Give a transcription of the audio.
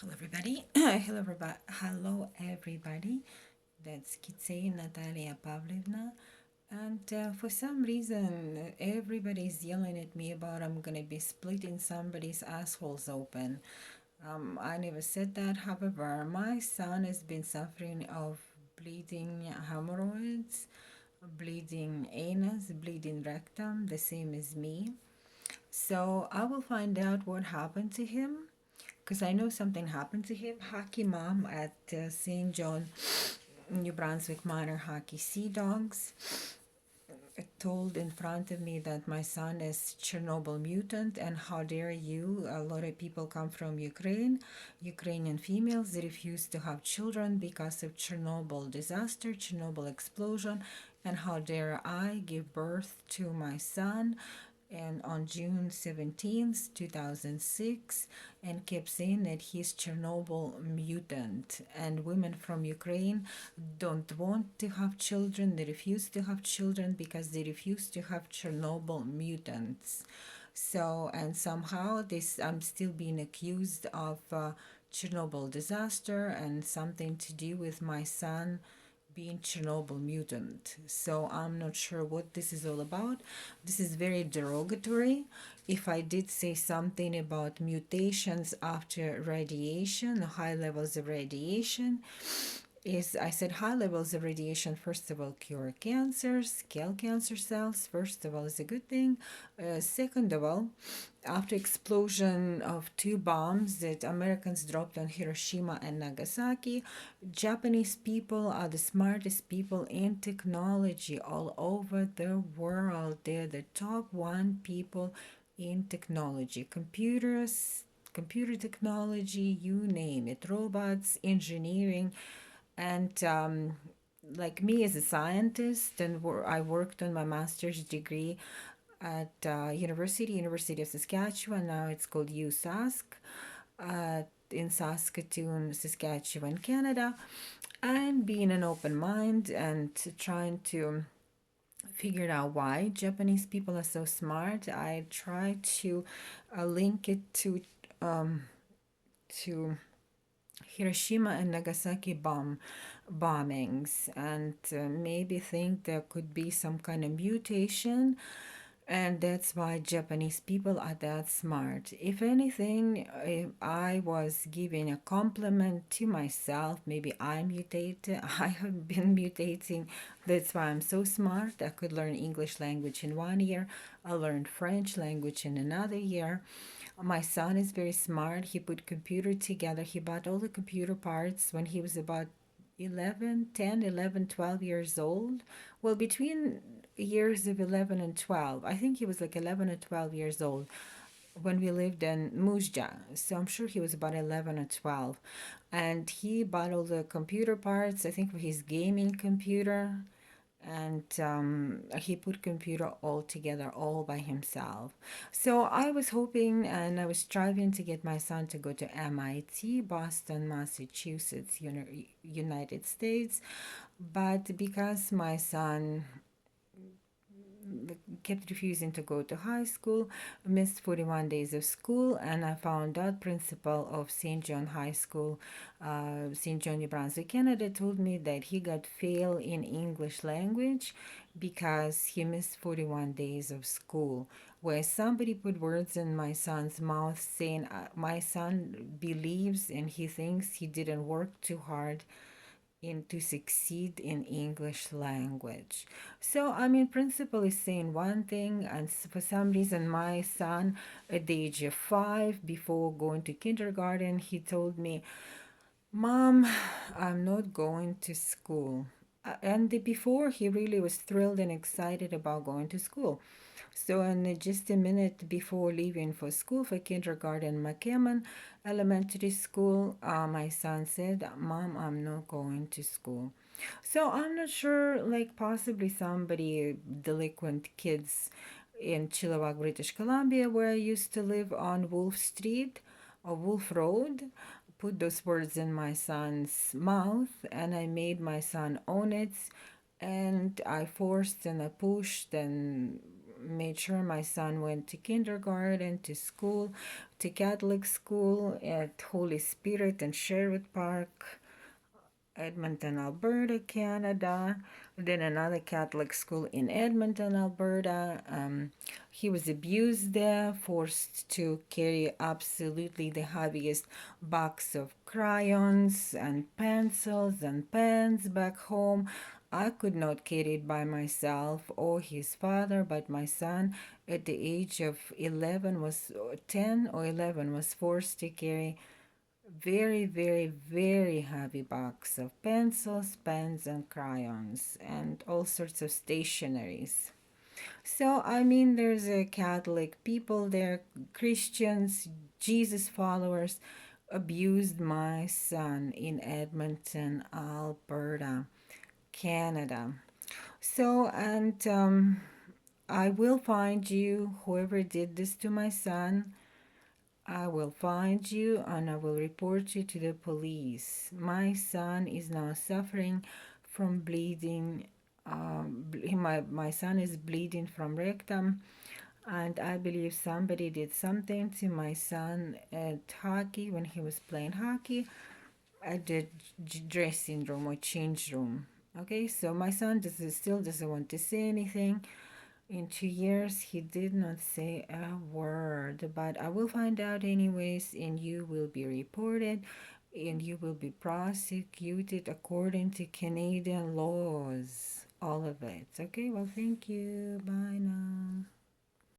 Hello, everybody. Hello, everybody. Hello, everybody. That's Kitsay Natalia Pavlovna. And for some reason, everybody's yelling at me about I'm gonna be splitting somebody's assholes open. I never said that. However, my son has been suffering of bleeding hemorrhoids, bleeding anus, bleeding rectum, the same as me. So I will find out what happened to him because I know something happened to him. Hockey mom at St. John, New Brunswick Minor Hockey Sea Dogs told in front of me that my son is Chernobyl mutant and how dare you. A lot of people come from Ukraine. Ukrainian females, they refuse to have children because of Chernobyl disaster, Chernobyl explosion, and how dare I give birth to my son and on June 17th, 2006, and kept saying that he's Chernobyl mutant. And women from Ukraine don't want to have children. They refuse to have children because they refuse to have Chernobyl mutants. So, and somehow this, I'm still being accused of Chernobyl disaster and something to do with my son being Chernobyl mutant. So I'm not sure what this is all about. This is very derogatory. If I did say something about mutations after radiation, high levels of radiation, is I said high levels of radiation, first of all, cure cancers, kill cancer cells, first of all, is a good thing. Second of all, after explosion of two bombs that Americans dropped on Hiroshima and Nagasaki, Japanese people are the smartest people in technology all over the world. They're the top one people in technology, computers, computer technology, you name it, robots, engineering, and like me as a scientist, and I worked on my master's degree at University of Saskatchewan. Now it's called USask, in Saskatoon, Saskatchewan, Canada, and being an open mind and trying to figure out why Japanese people are so smart. I try to link it to Hiroshima and Nagasaki bombings, and maybe think there could be some kind of mutation, and that's why Japanese people are that smart. If anything, if I was giving a compliment to myself, maybe I mutated. I have been mutating. That's why I'm so smart. I could learn English language in 1 year. I learned French language in another year. My son is very smart. He put computer together. He bought all the computer parts when he was about 12 years old. Well, between years of 11 and 12. I think he was like 11 or 12 years old when we lived in Muzja. So I'm sure he was about 11 or 12. And he bought all the computer parts, I think for his gaming computer, and he put computer all together all by himself. So I was hoping and I was striving to get my son to go to MIT, Boston, Massachusetts, United States. But because my son kept refusing to go to high school, missed 41 days of school, and I found out principal of St. John High School, St. John, New Brunswick, Canada, told me that he got fail in English language because he missed 41 days of school. Where somebody put words in my son's mouth saying, my son believes and he thinks he didn't work too hard in to succeed in English language. So I mean, principal is saying one thing, and for some reason, my son, at the age of 5, before going to kindergarten, he told me, "Mom, I'm not going to school." And before, he really was thrilled and excited about going to school. So, in just a minute before leaving for school, for kindergarten, McCammon Elementary School, my son said, "Mom, I'm not going to school." So, I'm not sure, like possibly somebody, delinquent kids in Chilliwack, British Columbia, where I used to live on Wolf Street or Wolf Road, put those words in my son's mouth, and I made my son own it, and I forced and I pushed and made sure my son went to kindergarten, to school, to Catholic school at Holy Spirit in Sherwood Park, Edmonton, Alberta, Canada. Then another Catholic school in Edmonton, Alberta. He was abused there, forced to carry absolutely the heaviest box of crayons and pencils and pens back home. I could not carry it by myself or his father, but my son at the age of 11 was 10 or 11 was forced to carry very, very, very heavy box of pencils, pens, and crayons, and all sorts of stationaries. So, I mean, there's a Catholic people there, Christians, Jesus followers, abused my son in Edmonton, Alberta, Canada. So, and I will find you, whoever did this to my son. I will find you and I will report you to the police. My son is now suffering from bleeding. My son is bleeding from rectum, and I believe somebody did something to my son at hockey when he was playing hockey at the dressing room or change room. Okay, so my son still doesn't want to say anything. In 2 years, he did not say a word, but I will find out anyways, and you will be reported and you will be prosecuted according to Canadian laws. All of it. Okay, well, thank you. Bye now.